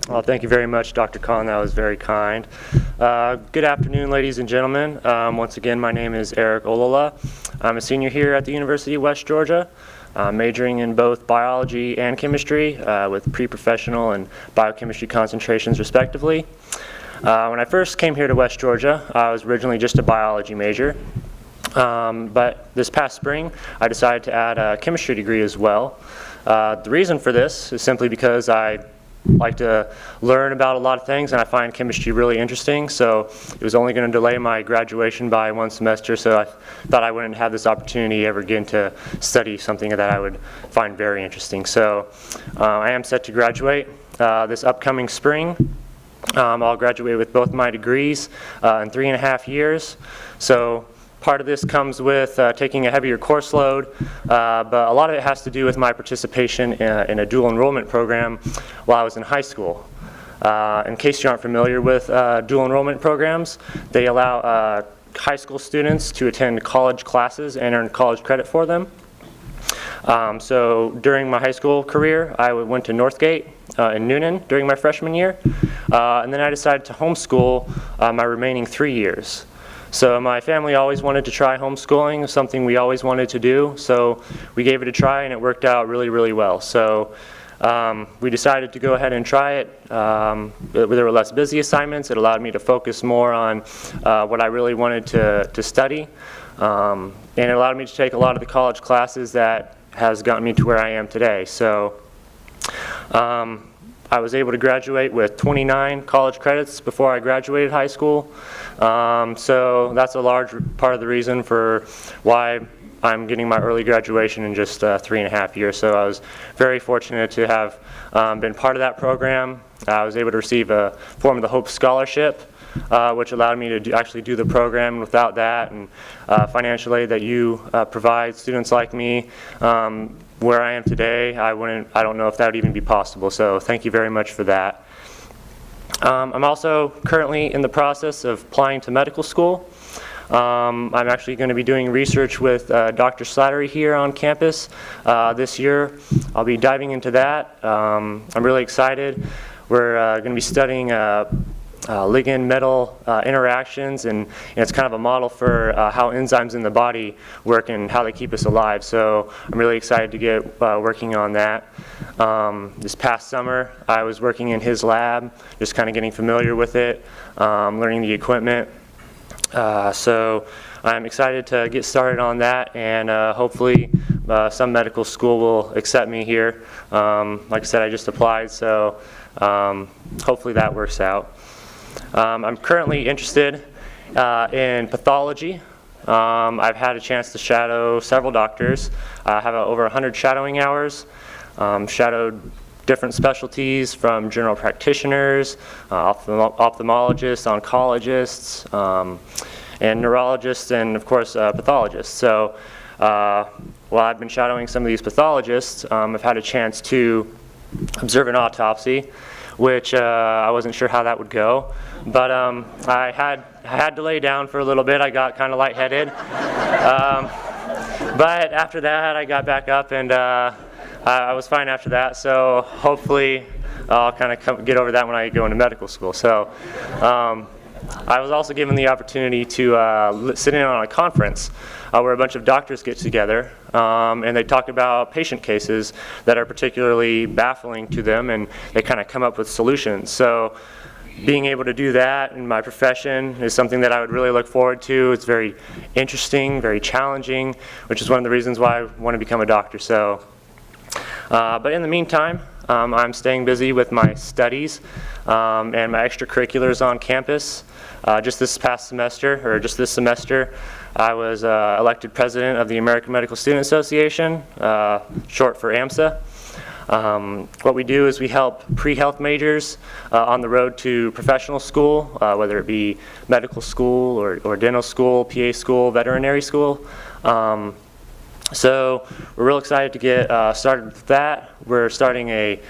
Well, thank you very much, Dr. Kahn. That was very kind. Good afternoon, ladies and gentlemen. Once again, my name is Eric Ollila. I'm a senior here at the University of West Georgia, majoring in both biology and chemistry with pre-professional and biochemistry concentrations, respectively. When I first came here to West Georgia, I was originally just a biology major. But this past spring, I decided to add a chemistry degree as well. The reason for this is simply because I like to learn about a lot of things, and I find chemistry really interesting. So it was only going to delay my graduation by one semester, so I thought I wouldn't have this opportunity ever again to study something that I would find very interesting. So I am set to graduate this upcoming spring. I'll graduate with both my degrees in 3.5 years. So part of this comes with taking a heavier course load, but a lot of it has to do with my participation in a dual enrollment program while I was in high school. In case you aren't familiar with dual enrollment programs, they allow high school students to attend college classes and earn college credit for them. So during my high school career, I went to Northgate in Noonan during my freshman year, and then I decided to homeschool my remaining 3 years. So my family always wanted to try homeschooling, something we always wanted to do, so we gave it a try and it worked out really, really well. So we decided to go ahead and try it. There were less busy assignments. It allowed me to focus more on what I really wanted to study, and it allowed me to take a lot of the college classes that has gotten me to where I am today. So I was able to graduate with 29 college credits before I graduated high school. So that's a large part of the reason for why I'm getting my early graduation in just 3.5 years. So I was very fortunate to have been part of that program. I was able to receive a Form of the Hope Scholarship, which allowed me to actually do the program. Without that and financial aid that you provide students like me, where I am today, I don't know if that would even be possible. So thank you very much for that. I'm also currently in the process of applying to medical school. I'm actually going to be doing research with Dr. Slattery here on campus this year. I'll be diving into that. I'm really excited. We're going to be studying ligand-metal interactions, and it's kind of a model for how enzymes in the body work and how they keep us alive. So I'm really excited to get working on that. This past summer, I was working in his lab, just kind of getting familiar with it, learning the equipment. So I'm excited to get started on that, and hopefully some medical school will accept me here. Like I said, I just applied, so hopefully that works out. I'm currently interested in pathology. I've had a chance to shadow several doctors. I have over 100 shadowing hours. Shadowed different specialties from general practitioners, ophthalmologists, oncologists, and neurologists, and of course pathologists. So while I've been shadowing some of these pathologists, I've had a chance to observe an autopsy, which I wasn't sure how that would go. But I had to lay down for a little bit. I got kind of lightheaded. But after that, I got back up, and I was fine after that. So hopefully I'll kind of get over that when I go into medical school. So I was also given the opportunity to sit in on a conference where a bunch of doctors get together, and they talk about patient cases that are particularly baffling to them, and they kind of come up with solutions. So being able to do that in my profession is something that I would really look forward to. It's very interesting, very challenging, which is one of the reasons why I want to become a doctor. So, but in the meantime, I'm staying busy with my studies and my extracurriculars on campus. Just this semester, I was elected president of the American Medical Student Association, short for AMSA. What we do is we help pre-health majors on the road to professional school, whether it be medical school or dental school, PA school, veterinary school. So we're real excited to get started with that. We're starting a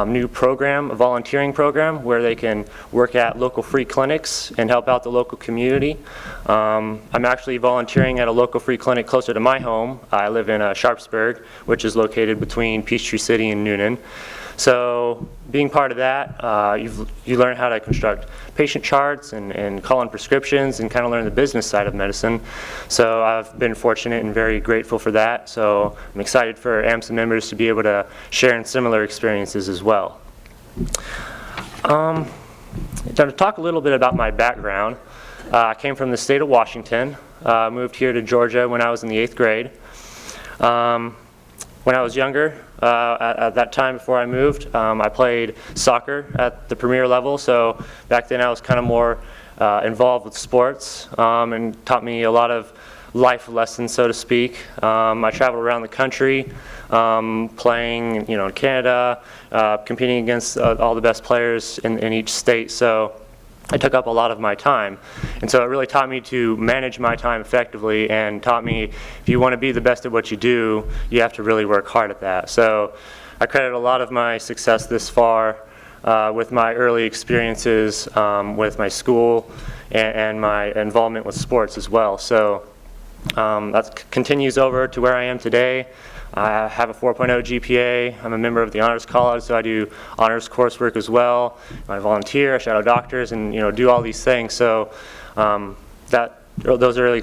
new program, a volunteering program, where they can work at local free clinics and help out the local community. I'm actually volunteering at a local free clinic closer to my home. I live in Sharpsburg, which is located between Peachtree City and Noonan. So being part of that, you learn how to construct patient charts and call in prescriptions and kind of learn the business side of medicine. So I've been fortunate and very grateful for that. So I'm excited for AMSA members to be able to share in similar experiences as well. To talk a little bit about my background, I came from the state of Washington, moved here to Georgia when I was in the 8th grade. When I was younger, at that time before I moved, I played soccer at the premier level, so back then I was kind of more involved with sports and taught me a lot of life lessons, so to speak. I traveled around the country playing, in Canada, competing against all the best players in each state, so it took up a lot of my time. And so it really taught me to manage my time effectively and taught me if you want to be the best at what you do, you have to really work hard at that. So I credit a lot of my success this far with my early experiences with my school and my involvement with sports as well. So that continues over to where I am today. I have a 4.0 GPA. I'm a member of the Honors College, so I do honors coursework as well. I volunteer, I shadow doctors, and do all these things. So those early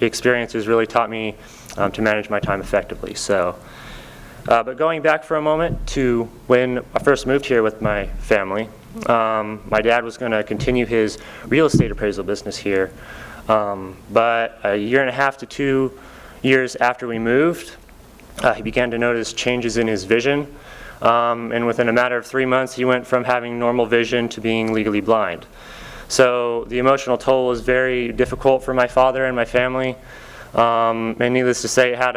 experiences really taught me to manage my time effectively. So, but going back for a moment to when I first moved here with my family, my dad was going to continue his real estate appraisal business here. But a year and a half to 2 years after we moved, he began to notice changes in his vision, and within a matter of 3 months he went from having normal vision to being legally blind. So the emotional toll was very difficult for my father and my family, and needless to say it had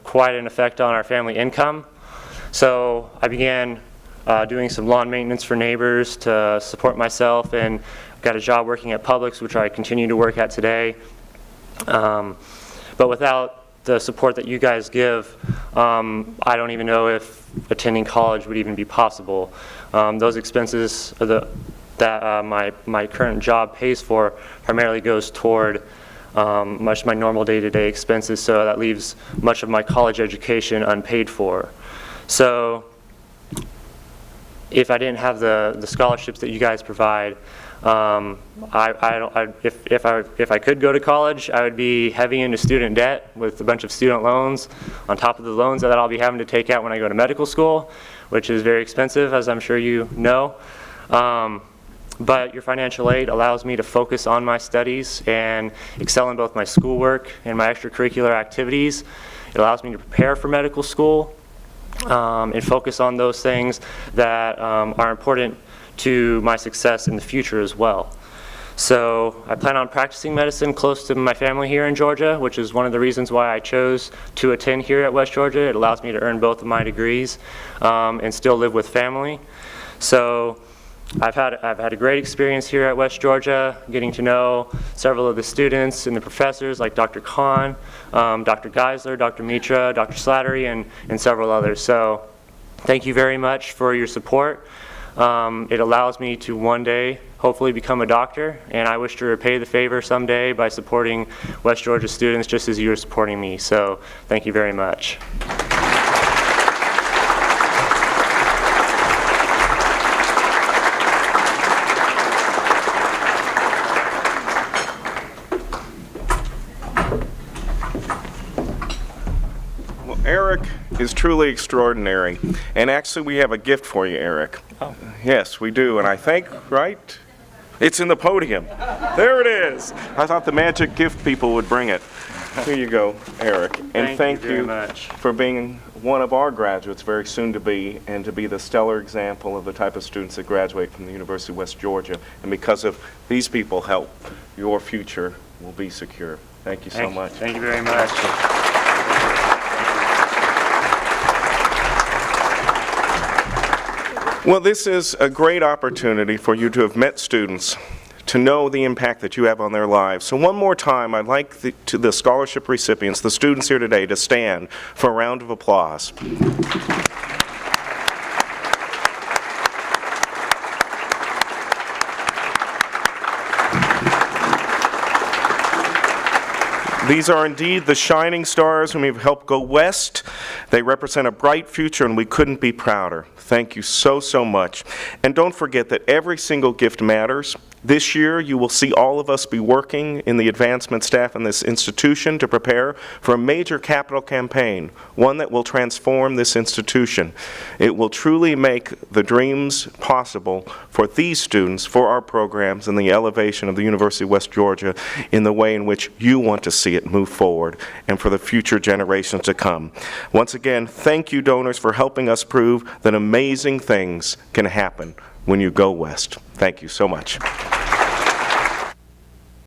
quite an effect on our family income. So I began doing some lawn maintenance for neighbors to support myself, and got a job working at Publix, which I continue to work at today. But without the support that you guys give, I don't even know if attending college would even be possible. Those expenses that my current job pays for primarily goes toward much of my normal day-to-day expenses, so that leaves much of my college education unpaid for. So if I didn't have the scholarships that you guys provide, if I could go to college, I would be heavy into student debt with a bunch of student loans on top of the loans that I'll be having to take out when I go to medical school, which is very expensive, as I'm sure you know. But your financial aid allows me to focus on my studies and excel in both my schoolwork and my extracurricular activities. It allows me to prepare for medical school and focus on those things that are important to my success in the future as well. So I plan on practicing medicine close to my family here in Georgia, which is one of the reasons why I chose to attend here at West Georgia. It allows me to earn both of my degrees and still live with family. So I've had a great experience here at West Georgia, getting to know several of the students and the professors like Dr. Khan, Dr. Geisler, Dr. Mitra, Dr. Slattery, and several others. So thank you very much for your support. It allows me to one day hopefully become a doctor, and I wish to repay the favor someday by supporting West Georgia students just as you're supporting me. So thank you very much. Eric is truly extraordinary, and actually we have a gift for you, Eric. Oh. Yes, we do, and I think, right? It's in the podium. There it is. I thought the magic gift people would bring it. Here you go, Eric. And thank you very much for being one of our graduates very soon to be, and to be the stellar example of the type of students that graduate from the University of West Georgia. And because of these people help, your future will be secure. Thank you so much. Thank you very much. Well, this is a great opportunity for you to have met students, to know the impact that you have on their lives. So one more time, I'd like the scholarship recipients, the students here today, to stand for a round of applause. These are indeed the shining stars whom have helped go west They represent a bright future, and we couldn't be prouder. Thank you so, so much. And don't forget that every single gift matters. This year, you will see all of us be working in the advancement staff in this institution to prepare for a major capital campaign, one that will transform this institution. It will truly make the dreams possible for these students, for our programs, and the elevation of the University of West Georgia in the way in which you want to see it move forward, and for the future generations to come. Once again, thank you, donors, for helping us prove that amazing things can happen when you go west. Thank you so much.